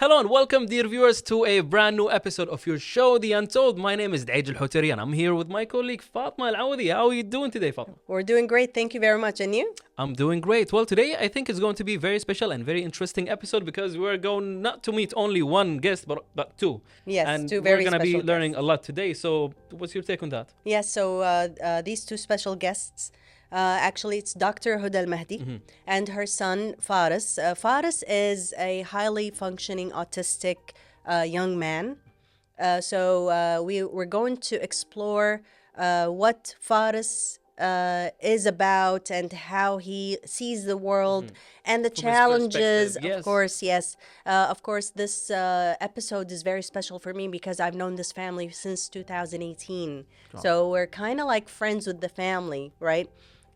Hello and welcome, dear viewers, to a brand new episode of your show, The Untold. My name is Daij Al-Hutari and I'm here with my colleague Fatma Al-Awadi. How are you doing today, Fatma? We're doing great. Thank you very much. And you? I'm doing great. Well, today I think it's going to be a very special and very interesting episode because we're going not to meet only one guest, but two. Yes, and two very we're going to be special learning guests. a lot today. So what's your take on that? Yes, so these two special guests, actually it's Dr. Huda AlMahdi and her son Faris. Faris is a highly functioning autistic young man. We're going to explore what Faris is about and how he sees the world and the From his challenges. perspective, yes. Of course, yes. Of course, this episode is very special for me because I've known this family since 2018. So we're kind of like friends with the family, right?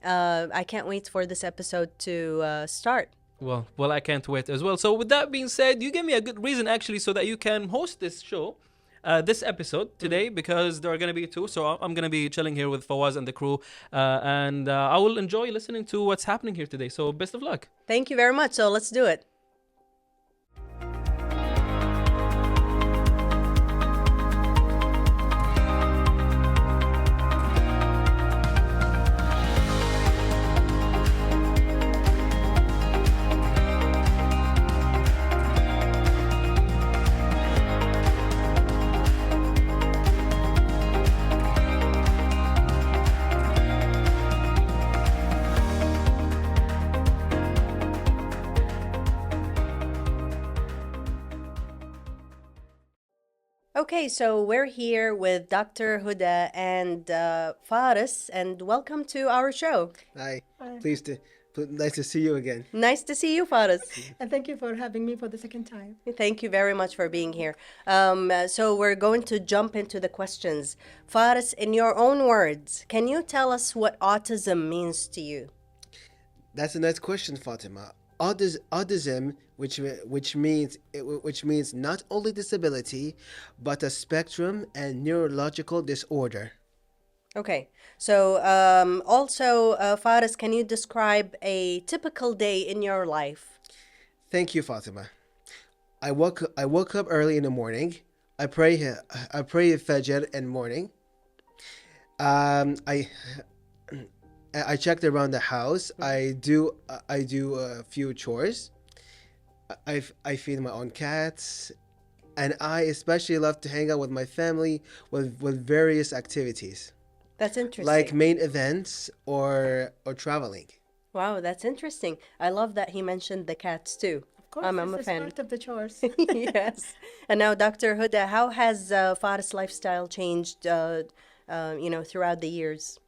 I can't wait for this episode to start. Well, I can't wait as well. So with that being said, you gave me a good reason actually so that you can host this show. This episode today because there are going to be two, so I'm going to be chilling here with Fawaz and the crew, and I will enjoy listening to what's happening here today. So best of luck. Thank you very much. So let's do it. Okay, so we're here with Dr. Huda and Faris, and welcome to our show. Hi, nice to see you again. Nice to see you, Faris. And thank you for having me for the second time. Thank you very much for being here. So we're going to jump into the questions. Faris, in your own words, can you tell us what autism means to you? That's a nice question, Fatima. Autism, which means not only disability, but a spectrum and neurological disorder. Okay, so also, Faris, can you describe a typical day in your life? Thank you, Fatima. I woke up early in the morning. I pray Fajr in morning. I checked around the house. I do a few chores. I feed my own cats, and I especially love to hang out with my family with various activities That's interesting. like main events or traveling. Wow, that's interesting. I love that he mentioned the cats too. Of course, I'm a this is fan. part of the chores. Yes. And now, Dr. Huda, how has Faris' lifestyle changed, throughout the years?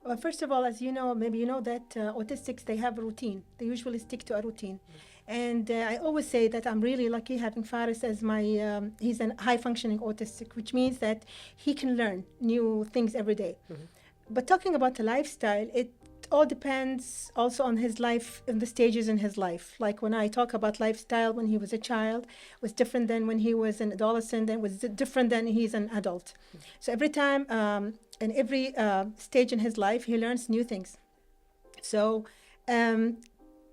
Well, first of all, as you know, maybe you know that autistics, they have a routine. They usually stick to a routine. And I always say that I'm really lucky having Faris as my, he's a high-functioning autistic, which means that he can learn new things every day. But talking about the lifestyle, it all depends also on his life and the stages in his life. Like when I talk about lifestyle when he was a child, was different than when he was an adolescent, and was different than he's an adult. So every time, in every stage in his life, he learns new things. So,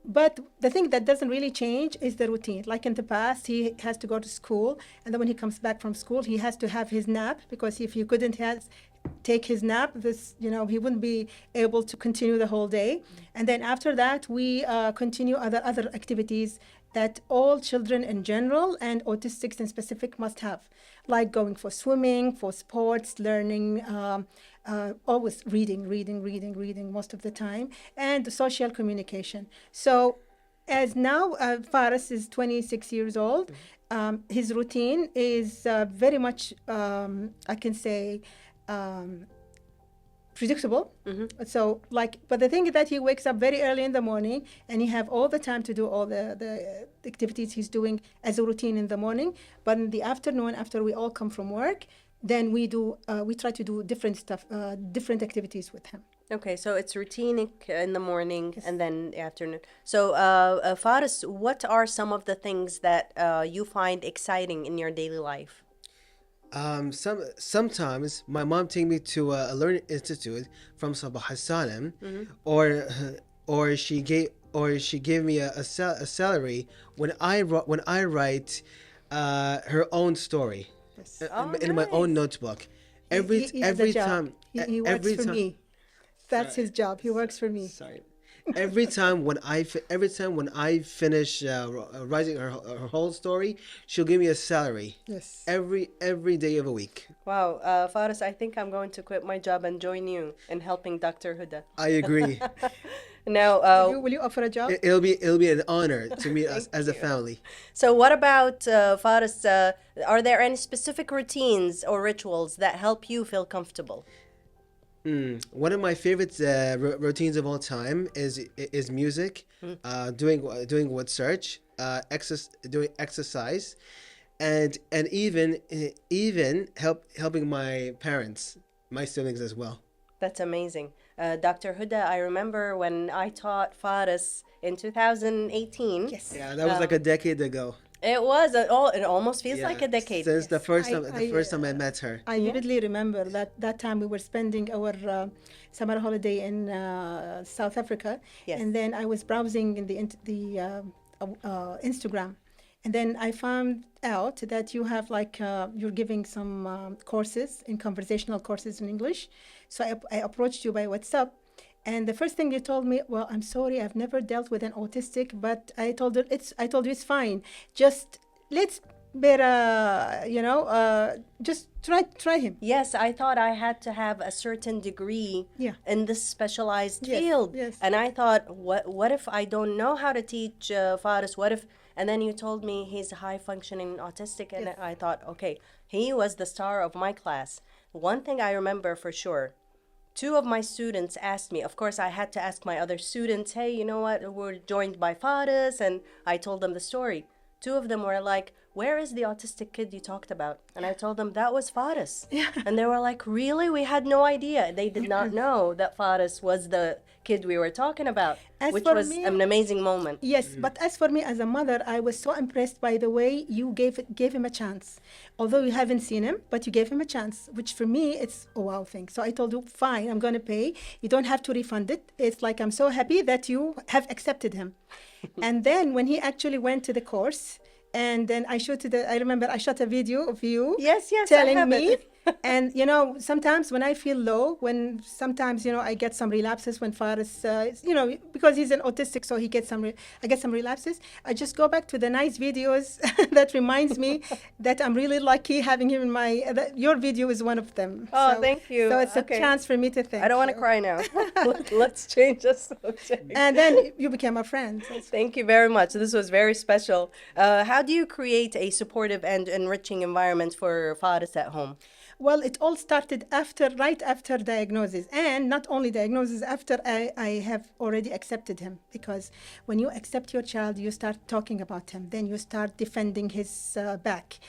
but the thing that doesn't really change is the routine. Like in the past, he has to go to school, and then when he comes back from school, he has to have his nap, because if he couldn't take his nap, he wouldn't be able to continue the whole day. And then after that, we continue other activities that all children in general and autistics in specific must have, like going for swimming, for sports, learning, always reading most of the time, and the social communication. So as now Faris is 26 years old, his routine is very much, I can say, predictable. So but the thing is that he wakes up very early in the morning, and he have all the time to do all the activities he's doing as a routine in the morning. But in the afternoon, after we all come from work, then we try to do different stuff, different activities with him. Okay, so it's routine in the morning. Yes. And then the afternoon. So, Faris, what are some of the things that you find exciting in your daily life? Sometimes my mom take me to a learning institute from Sabah Salam, or she gave me a salary when I write her own story Yes. Oh, in my own nice. notebook. He has a Every job. time, He works every for time. me. That's his job. He works for me. Sorry. Every time when I finish writing her whole story, she'll give me a salary. Yes. Every day of a week. Wow, Faris, I think I'm going to quit my job and join you in helping Dr. Huda. I agree. Now, Will you offer a job? It'll be an honor to meet us as a you. family. so what about Faris? Are there any specific routines or rituals that help you feel comfortable? One of my favorite routines of all time is music, doing word search, doing exercise, and even helping my parents, my siblings as well. That's amazing. Dr. Huda, I remember when I taught Faris in 2018. Yes. Yeah, that was like a decade ago. It was, it almost feels like a decade. Since the first I- time I, the first time I met her. I vividly remember that time we were spending our summer holiday in South Africa, Yes. and then I was browsing in Instagram, and then I found out that you have you're giving some courses in conversational courses in English. So I approached you by WhatsApp, and the first thing you told me, well, I'm sorry, I've never dealt with an autistic, but I told you it's fine. Just let's better, just try him. Yes, I thought I had to have a certain degree Yeah. in this specialized Yes, field. yes. And I thought, what if I don't know how to teach Faris? What if? And then you told me he's high functioning autistic, and Yes. I thought, okay, he was the star of my class. One thing I remember for sure. Two of my students asked me, of course, I had to ask my other students, hey, you know what? We're joined by Faris, and I told them the story. Two of them were like, where is the autistic kid you talked about? And I told them that was Faris. And they were like, really? We had no idea. They did not know that Faris was the kid we were talking about, As which for was me- an amazing moment. Yes, but as for me as a mother, I was so impressed by the way you gave him a chance. Although you haven't seen him, but you gave him a chance, which for me it's a wow thing. So I told you, fine, I'm gonna pay. You don't have to refund it. It's like I'm so happy that you have accepted him. And then when he actually went to the course, and then I remember I shot a video of you Yes, I telling have me. it. And sometimes when I feel low, when sometimes I get some relapses when Faris, because he's an autistic, so he gets I get some relapses. I just go back to the nice videos that reminds me that I'm really lucky having him in your video is one of them. Oh, thank you. So it's Okay. a chance for me to thank I don't want to you. cry now. Let's change the subject. And then you became a friend. Thank you very much. This was very special. How do you create a supportive and enriching environment for Faris at home? Well, it all started right after diagnosis, and not only diagnosis, after I have already accepted him. Because when you accept your child, you start talking about him, then you start defending his back.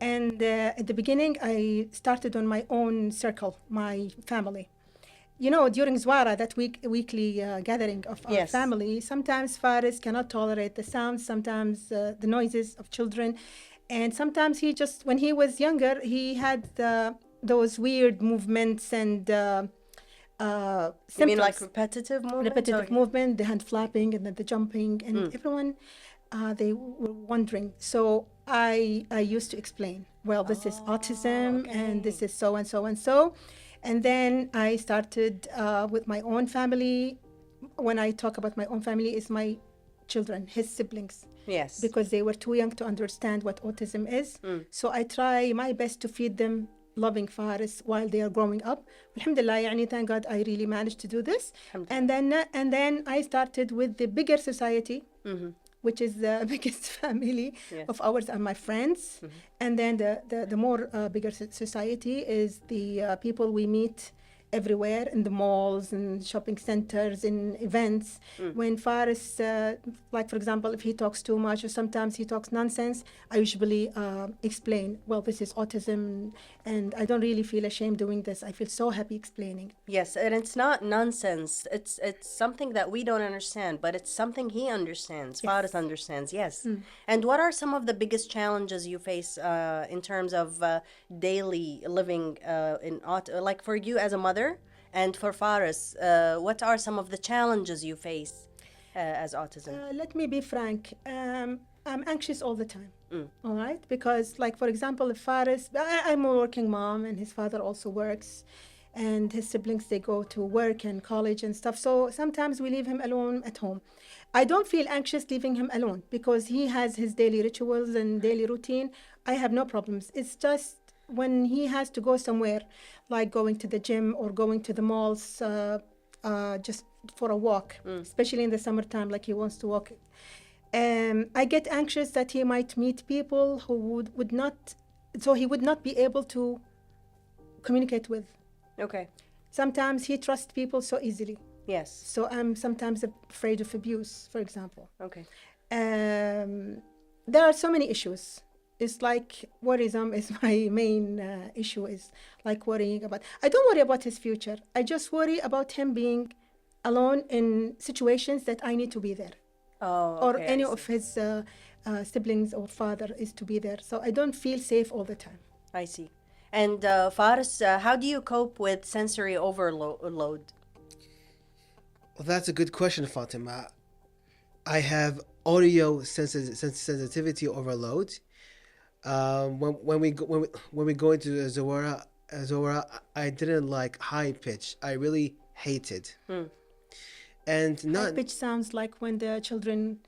And at the beginning, I started on my own circle, my family. During Zwara, that weekly gathering of our Yes. family, sometimes Faris cannot tolerate the sounds, sometimes the noises of children. And sometimes when he was younger, he had those weird movements and You symptoms. mean like repetitive movements? Repetitive movement, the hand flapping and then the jumping, and everyone, they were wondering. So I used to explain, well, this is autism, and this is so and so and so. And then I started with my own family. When I talk about my own family, it's my children, his siblings. Yes. Because they were too young to understand what autism is. So I try my best to feed them loving Faris while they are growing up. Alhamdulillah, thank God I really managed to do this. And then I started with the bigger society, which is the biggest family of ours and my friends. And then the more bigger society is the people we meet everywhere in the malls and shopping centers, in events. When Faris, like for example, if he talks too much or sometimes he talks nonsense, I usually explain, well, this is autism, and I don't really feel ashamed doing this. I feel so happy explaining. Yes, and it's not nonsense. It's something that we don't understand, but it's something he understands. Faris understands, yes. And what are some of the biggest challenges you face in terms of daily living like for you as a mother and for Faris? What are some of the challenges you face as autism? Let me be frank. I'm anxious all the time. All right, because like for example, if Faris, I'm a working mom, and his father also works, and his siblings they go to work and college and stuff. So sometimes we leave him alone at home. I don't feel anxious leaving him alone because he has his daily rituals and daily routine. I have no problems. It's just when he has to go somewhere, like going to the gym or going to the malls, just for a walk, especially in the summertime, like he wants to walk. I get anxious that he might meet people who would not, so he would not be able to communicate with. Okay. Sometimes he trusts people so easily. Yes. So I'm sometimes afraid of abuse, for example. Okay. There are so many issues. It's like worrisome is my main issue, is like worrying about. I don't worry about his future. I just worry about him being alone in situations that I need to be there. Oh, Or okay, any I of see. his siblings or father is to be there. So I don't feel safe all the time. I see. And Faris, how do you cope with sensory overload? Well, that's a good question, Fatima. I have audio sensitivity overload. When we go into Zora, I didn't like high pitch. I really hated. And High not pitch sounds like when the children,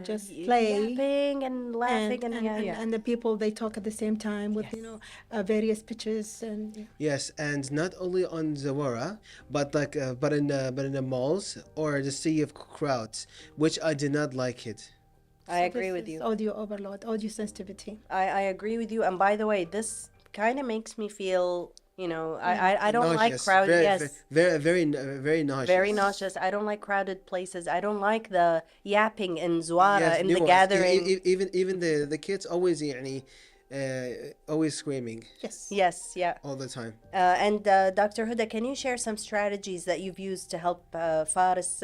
just play. Yapping and laughing And the people they talk at the same time with various pitches and yes, and not only on Zora, but like but in the malls or the sea of crowds, which I did not like it. I agree with you. Audio overload, audio sensitivity. I agree with you. And by the way, this kind of makes me feel, I don't like Nauseous. crowded. Very, Yes. very nauseous. Very nauseous. I don't like crowded places. I don't like the yapping in Zwara Yes, in new the ones. gathering. Even the kids always always screaming Yes, yeah. all the time. And Dr. Huda, can you share some strategies that you've used to help Faris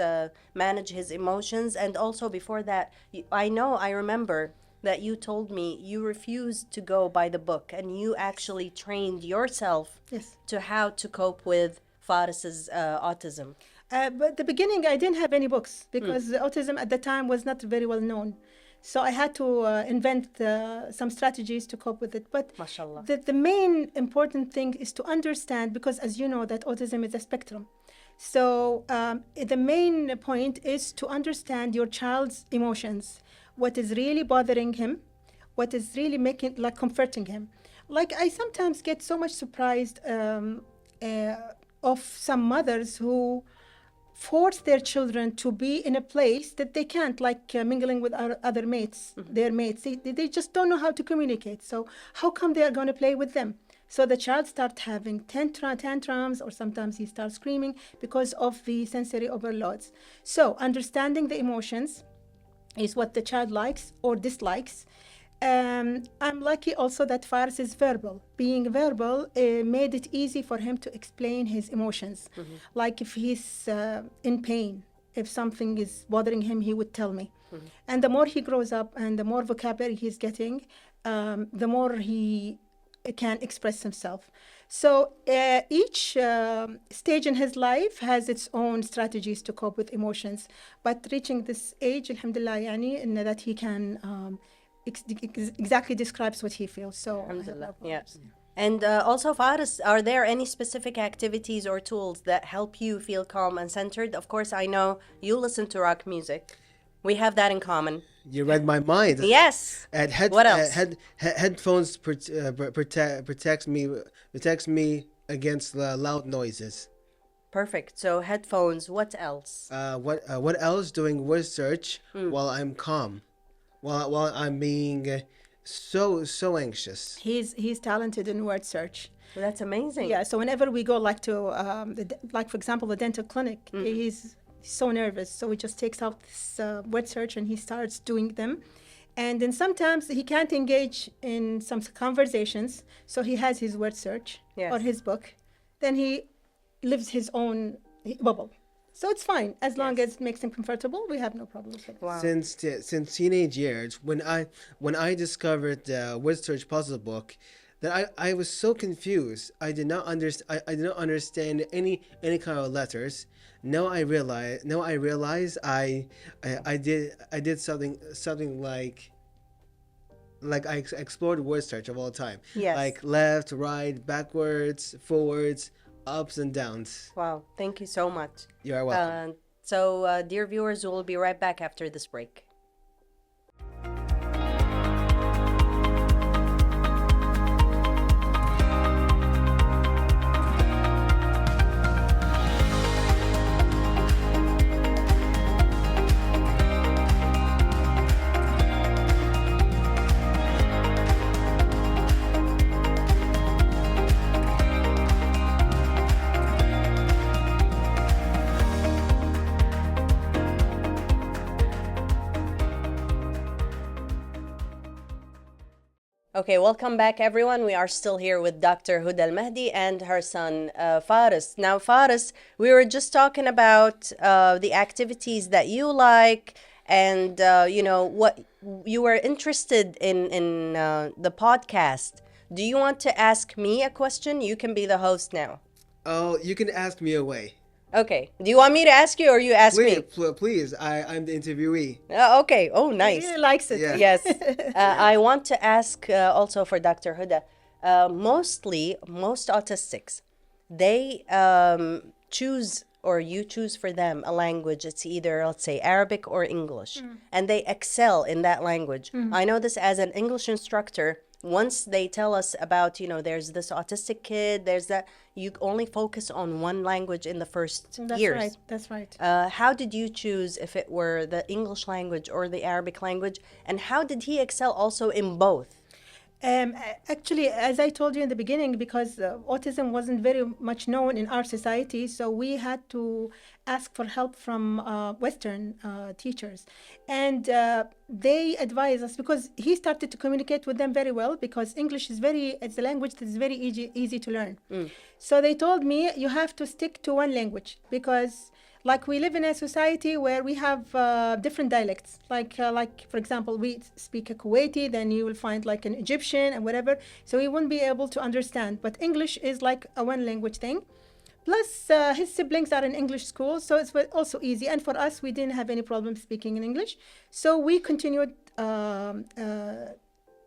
manage his emotions? And also before that, I remember that you told me you refused to go by the book and you actually trained yourself Yes. to how to cope with Faris's autism. But the beginning, I didn't have any books because autism at the time was not very well known. So I had to invent some strategies to cope with it. But Mashallah. the main important thing is to understand, because as you know, that autism is a spectrum. So the main point is to understand your child's emotions, what is really bothering him, what is really comforting him. Like I sometimes get so much surprised of some mothers who force their children to be in a place that they can't, like mingling with other mates, their mates. They just don't know how to communicate. So how come they are going to play with them? So the child starts having tantrums, or sometimes he starts screaming because of the sensory overloads. So understanding the emotions is what the child likes or dislikes. I'm lucky also that Faris is verbal. Being verbal made it easy for him to explain his emotions. Like if he's in pain, if something is bothering him, he would tell me. And the more he grows up and the more vocabulary he's getting, the more he can express himself. So each stage in his life has its own strategies to cope with emotions. But reaching this age, alhamdulillah, yani, in that he can exactly describes what he feels. So Alhamdulillah. Yes. And also, Faris, are there any specific activities or tools that help you feel calm and centered? Of course, I know you listen to rock music. We have that in common. You read my mind. Yes. And What else? headphones protects me against loud noises. Perfect. So headphones. What else? What else? Doing word search while I'm calm, while I'm being so anxious. he's talented in word search. Well, that's amazing. Yeah. So whenever we go like to like for example the dental clinic, he's so nervous. So he just takes out this word search and he starts doing them. And then sometimes he can't engage in some conversations. So he has his word search Yes. or his book. Then he lives his own bubble. So it's fine. As long as it makes him comfortable, we have no problems with it. Wow. Since teenage years, when I discovered the word search puzzle book, that I was so confused. I did not understand any kind of letters. Now I realize I did something like like I explored word search of all time. Yes. Like left, right, backwards, forwards, ups and downs. Wow. Thank you so much. You are welcome. So, dear viewers, we'll be right back after this break. Okay, welcome back, everyone. We are still here with Dr. Huda AlMahdi and her son, Faris. Now, Faris, we were just talking about the activities that you like and, what you were interested in the podcast. Do you want to ask me a question? You can be the host now. Oh, you can ask me away. Okay. Do you want me to ask you or you ask me? Please. I'm the interviewee. Okay. Oh, nice. He really likes it. Yeah. Yes. I want to ask also for Dr. Huda. Most autistics, they choose or you choose for them a language. It's either, let's say, Arabic or English. And they excel in that language. I know this as an English instructor. Once they tell us about, there's this autistic kid, there's that, you only focus on one language in the first years. That's right. How did you choose if it were the English language or the Arabic language? And how did he excel also in both? Actually, as I told you in the beginning, because autism wasn't very much known in our society, so we had to ask for help from Western teachers. And they advised us, because he started to communicate with them very well, because English is it's a language that is very easy to learn. So they told me, you have to stick to one language, because like we live in a society where we have different dialects. Like for example, we speak a Kuwaiti, then you will find like an Egyptian and whatever. So he won't be able to understand. But English is like a one language thing. Plus, his siblings are in English school, so it's also easy. And for us, we didn't have any problem speaking in English. So we continued,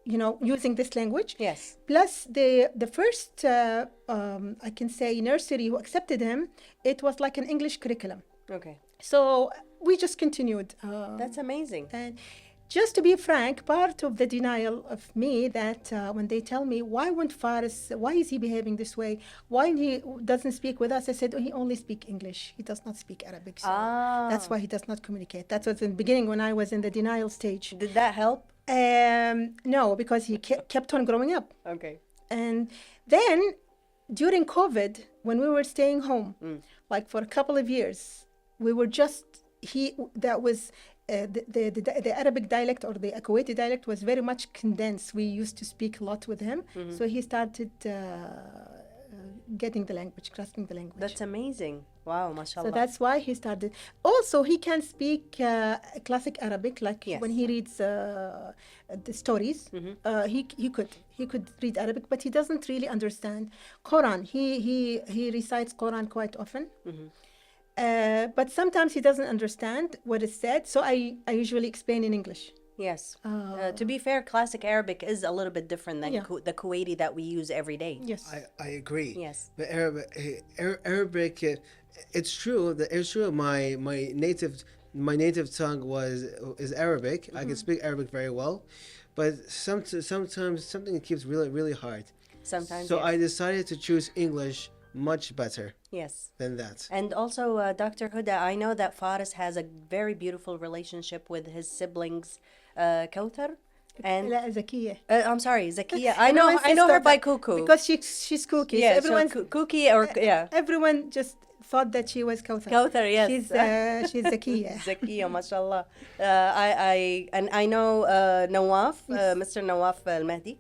using this language. Yes. Plus, the first, I can say, nursery who accepted him, it was like an English curriculum. Okay. So we just continued. That's amazing. And just to be frank, part of the denial of me that when they tell me, why is he behaving this way? Why he doesn't speak with us? I said, he only speaks English. He does not speak Arabic. So that's why he does not communicate. That was in the beginning when I was in the denial stage. Did that help? No, because he kept on growing up. Okay. And then during COVID, when we were staying home, like for a couple of years, we were the Arabic dialect or the Kuwaiti dialect was very much condensed. We used to speak a lot with him. So he started getting the language, grasping the language. That's amazing. Wow, mashallah. So that's why he started. Also, he can speak classic Arabic, like when he reads the stories. He could read Arabic, but he doesn't really understand Quran. He recites Quran quite often. But sometimes he doesn't understand what is said, so I usually explain in English. Yes. To be fair, classic Arabic is a little bit different than the Kuwaiti that we use every day. Yes. I agree. Yes. But Arabic, it's true. My native tongue is Arabic. I can speak Arabic very well, but sometimes something keeps really hard. Sometimes. So yes. I decided to choose English much better. Yes. Than that. And also, Dr. Huda, I know that Faris has a very beautiful relationship with his siblings, Kauthar. And Zakiya. I'm sorry, Zakiya. I know her by Cuckoo. Because she's Cookie. Yeah, so everyone Cookie or everyone just thought that she was Kauthar. Kauthar, yes. She's Zakiya. Zakiya, mashallah. I know Nawaf, Mr. Nawaf AlMahdi.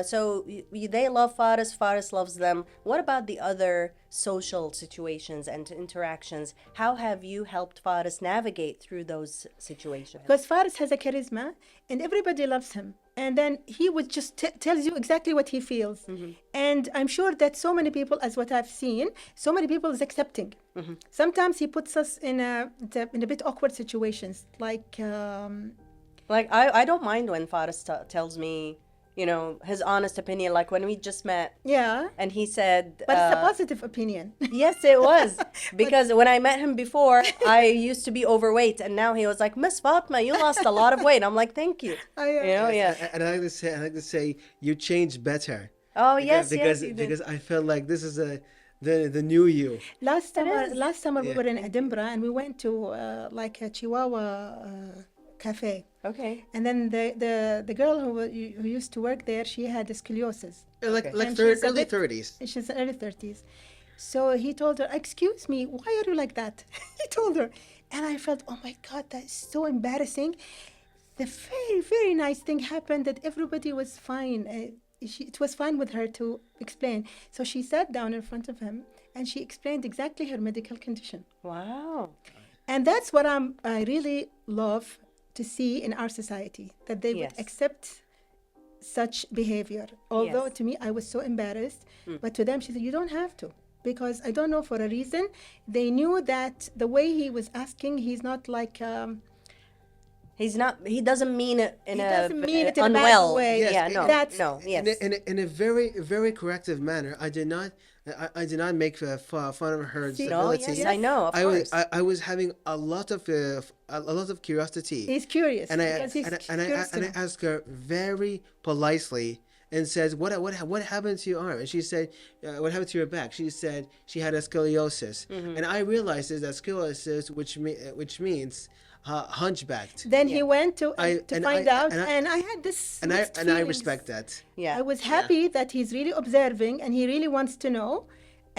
So they love Faris. Faris loves them. What about the other social situations and interactions? How have you helped Faris navigate through those situations? Because Faris has a charisma and everybody loves him. And then he would just tells you exactly what he feels. And I'm sure that so many people, as what I've seen, so many people is accepting. Sometimes he puts us in a bit awkward situations. Like Like I don't mind when Faris tells me, you know, his honest opinion. Like when we just met, Yeah, and he said, but it's a positive opinion. yes, it was. Because when I met him before, I used to be overweight, and now he was like, Miss Fatma, you lost a lot of weight. I'm like, thank you. You know, yeah. And I like to say, you changed better. Oh Because, yes, yes, you did. because I felt like this is the new you. Last summer we Yeah. were in Edinburgh and we went to like a Chihuahua cafe. Okay. And then the girl who used to work there, she had scoliosis. Like Okay. like And she's a early bit- 30s. She's in early 30s. So he told her, "Excuse me, why are you like that?" He told her. And I felt, oh my God, that's so embarrassing. The very, very nice thing happened that everybody was fine. It was fine with her to explain. So she sat down in front of him and she explained exactly her medical condition. Wow. And that's what I really love to see in our society, that they would Yes. accept such behavior. Although Yes. to me, I was so embarrassed, but to them, she said, you don't have to. Because I don't know, for a reason, they knew that the way he was asking, he's not like, He's not. He doesn't mean it in He a doesn't mean it in a bad unwell way. Yes, Yeah. it- No. That's- No. Yes. In a very very corrective manner. I did not make fun of her See- No. disability. Yes. I know. Of I was course. I was having a lot of curiosity. he's curious. and I because he's and I curious to and I know. asked her very politely and says, what happened to your arm? And she said, what happened to your back? She said she had a scoliosis, and I realized is that scoliosis, which means hunchbacked. Then he went to and find out, and and I had this and I mixed and I feelings. respect that. Yeah. I was happy that he's really observing and he really wants to know.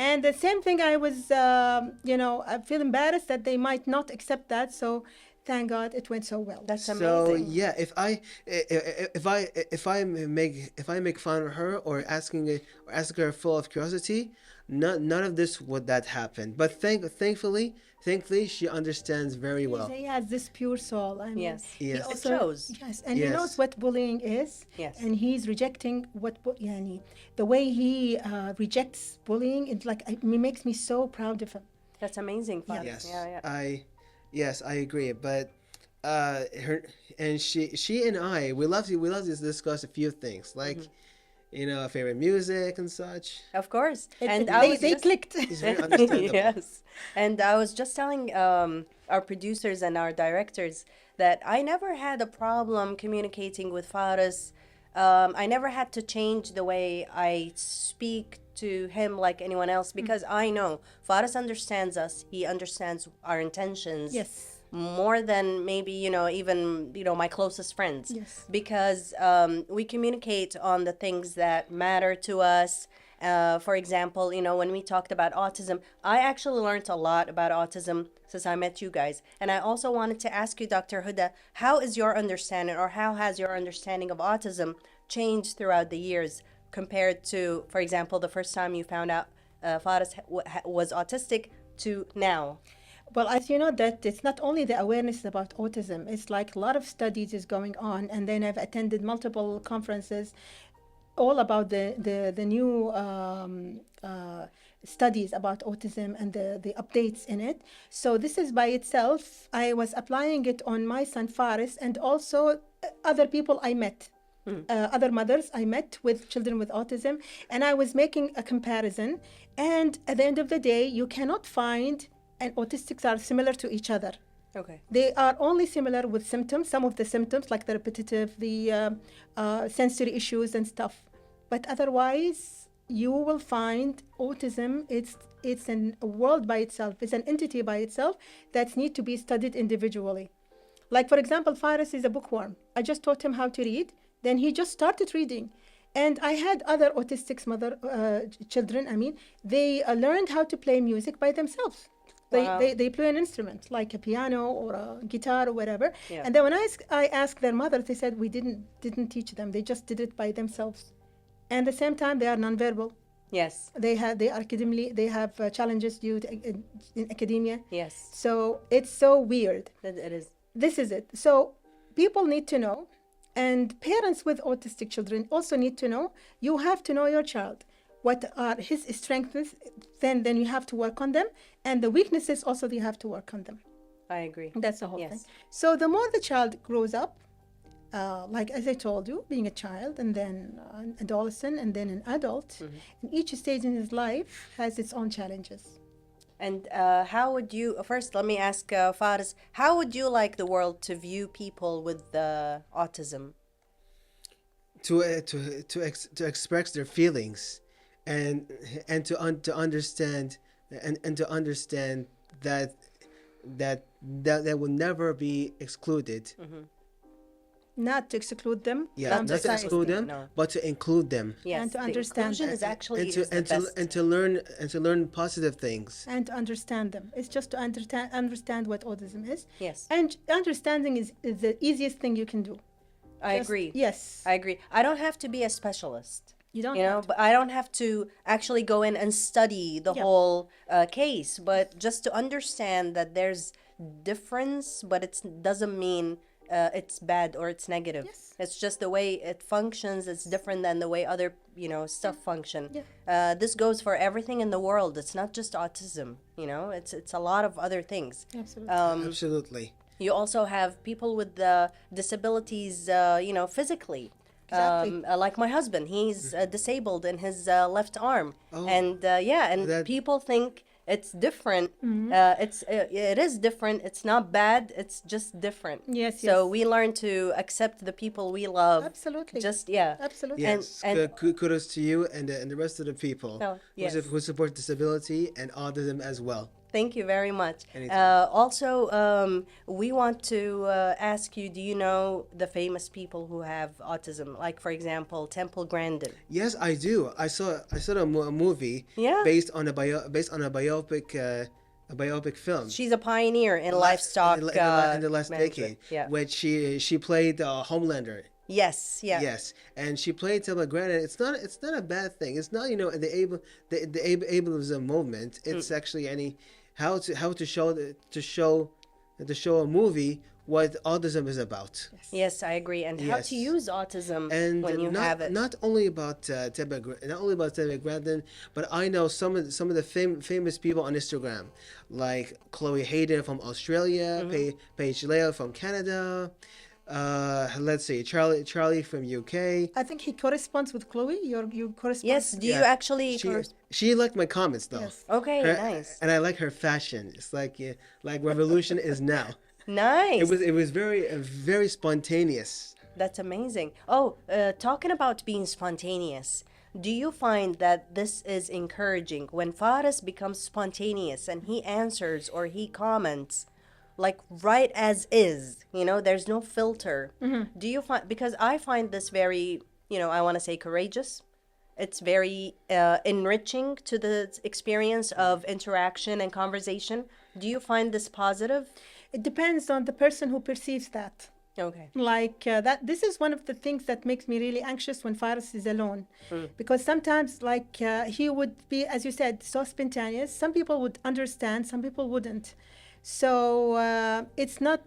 And the same thing, I was, I feel embarrassed that they might not accept that. So thank God it went so well. That's So amazing. yeah, if I make fun of her or ask her full of curiosity, none of this would that happen. But thankfully she understands very well. He has this pure soul. I mean, Yes. he Yes. It shows. Yes, and he Yes. knows what bullying is. Yes. And he's rejecting yani, the way he rejects bullying. It it makes me so proud of him. That's amazing. Faris. Yes, Yeah. I agree. But her and she and I we love to discuss a few things like favorite music and such. Of course. And I was they just- clicked. It's very understandable. Yes. And I was just telling our producers and our directors that I never had a problem communicating with Faris. I never had to change the way I speak to him like anyone else because I know Faris understands us. He understands our intentions. Yes. More than maybe even my closest friends. Yes. Because we communicate on the things that matter to us. For example, when we talked about autism, I actually learned a lot about autism since I met you guys. And I also wanted to ask you, Dr. Huda, how is your understanding or how has your understanding of autism changed throughout the years compared to, for example, the first time you found out Faris was autistic to now? Well, as you know, that it's not only the awareness about autism. It's like a lot of studies is going on, and then I've attended multiple conferences, all about the new studies about autism and the updates in it. So this is by itself. I was applying it on my son Faris and also other people I met. Other mothers I met with children with autism, and I was making a comparison. And at the end of the day, you cannot find and autistics are similar to each other. Okay. They are only similar with symptoms, some of the symptoms like the repetitive, the sensory issues and stuff. But otherwise, you will find autism, it's a world by itself. It's an entity by itself that needs to be studied individually. Like, for example, Faris is a bookworm. I just taught him how to read. Then he just started reading. And I had other autistic children, they learned how to play music by themselves. Wow. They play an instrument like a piano or a guitar or whatever. Yeah. And then when I asked their mother, they said we didn't teach them. They just did it by themselves. And at the same time, they are nonverbal. Yes. They have challenges due to in academia. Yes. So it's so weird. It is. This is it. So people need to know, and parents with autistic children also need to know. You have to know your child. What are his strengths? Then you have to work on them, and the weaknesses also you have to work on them. I agree. That's the whole Yes. thing. So the more the child grows up, like as I told you, being a child and then an adolescent and then an adult, and each stage in his life has its own challenges. And how would you, first, let me ask Faris, how would you like the world to view people with autism? To express their feelings, and to understand, and to understand that they will never be excluded. Not to exclude them Yeah, from not to society. exclude them, No. but to include them, Yes, And to the understand inclusion that. is actually and to is the and to best. and to learn positive things. And to understand them. It's just to understand what autism is. Yes, And understanding is the easiest thing you can do. I Just- agree. Yes. I agree. I don't have to be a specialist. You don't You know, have to. but I don't have to actually go in and study the Yeah. whole case, but just to understand that there's difference, but it doesn't mean it's bad or it's negative. Yes. It's just the way it functions. It's different than the way other stuff function. Yeah. This goes for everything in the world. It's not just autism. It's a lot of other things. Absolutely. Absolutely. You also have people with disabilities, physically. Exactly. Like my husband, he's disabled in his left arm, and That- people think it's different. It is different. It's not bad. It's just different. Yes, So yes. we learn to accept the people we love. Absolutely. Just Absolutely. Yes, kudos to you and the rest of the people Oh, yes. who support disability and autism as well. Thank you very much. Anytime. Also, we want to ask you, do you know the famous people who have autism? Like, for example, Temple Grandin. Yes, I do. I saw a movie Yeah. based on a biopic film. She's a pioneer in livestock in the last management. decade, Yeah. which she played Homelander. Yes. Yeah. Yes, and she played Selma Granite. It's not a bad thing. It's not the ableism movement. It's actually how to show a movie what autism is about. Yes, I agree. And how to Yes. use autism And when you have it. not only about Tebe Grandin, but I know some of the famous people on Instagram, like Chloe Hayden from Australia, Paige Leo from Canada. Let's see, Charlie from UK. I think he corresponds with Chloe. You correspond. Yes. Do you Yeah. actually? She liked my comments though. Yes. Okay. Her- Nice. And I like her fashion. It's like revolution is now. Nice. It was very spontaneous. That's amazing. Oh, talking about being spontaneous, do you find that this is encouraging when Faris becomes spontaneous and he answers or he comments like right as is, there's no filter? Do you find, because I find this very, I want to say courageous. It's very enriching to the experience of interaction and conversation. Do you find this positive? It depends on the person who perceives that. Okay. Like that, this is one of the things that makes me really anxious when Faris is alone, because sometimes, like he would be, as you said, so spontaneous. Some people would understand, some people wouldn't. So it's not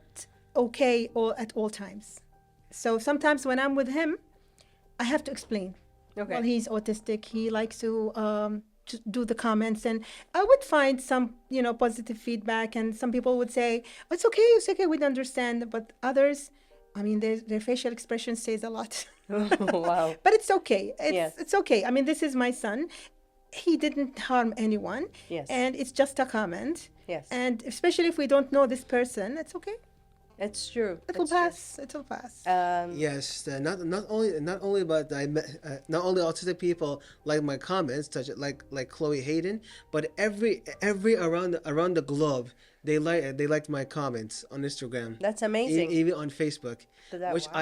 okay at all times. So sometimes when I'm with him, I have to explain. Okay. Well, he's autistic. He likes to do the comments, and I would find some, positive feedback, and some people would say, oh, it's okay, we'd understand. But others, I mean, their facial expression says a lot. Wow. But it's okay. Yes. It's okay. I mean, this is my son. He didn't harm anyone. Yes. And it's just a comment. Yes. And especially if we don't know this person, it's okay. It's true. It will It's true. pass. It will pass. Yes, not only about not only autistic people like my comments, such as like Chloe Hayden, but every around the globe they liked my comments on Instagram. That's amazing. Even on Facebook, That- which wow.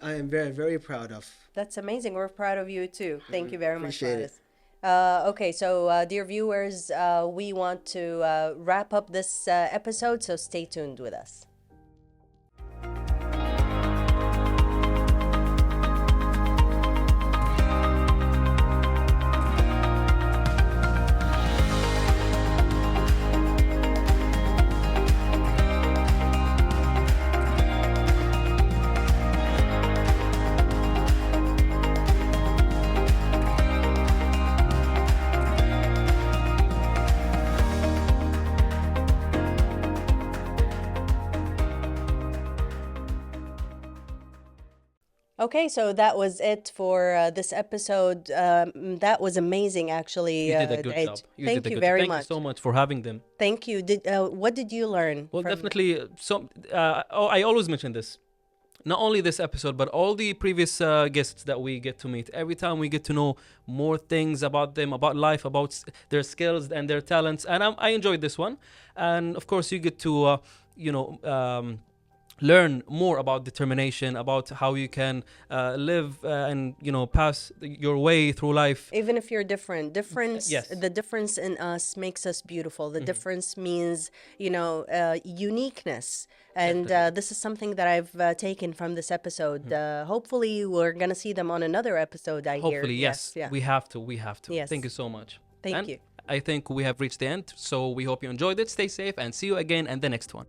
I am very, very proud of. That's amazing. We're proud of you too. Thank you very much, Appreciate it. Faris. Okay, so dear viewers, we want to wrap up this episode, so stay tuned with us. Okay, so that was it for this episode. That was amazing, actually. You did a good Eid. job. Thank did a you good very Thank much. you so much for having them. Thank you. What did you learn? Well, from... definitely. I always mention this. Not only this episode, but all the previous guests that we get to meet. Every time we get to know more things about them, about life, about their skills and their talents. And I enjoyed this one. And of course, you get to, learn more about determination, about how you can live and pass your way through life. Even if you're different, Yes. the difference in us makes us beautiful. The difference means uniqueness, and this is something that I've taken from this episode. Hopefully we're gonna see them on another episode. I hear. Hopefully, yes. Yeah. We have to. Yes. Thank you so much. Thank And you. I think we have reached the end, so we hope you enjoyed it. Stay safe and see you again in the next one.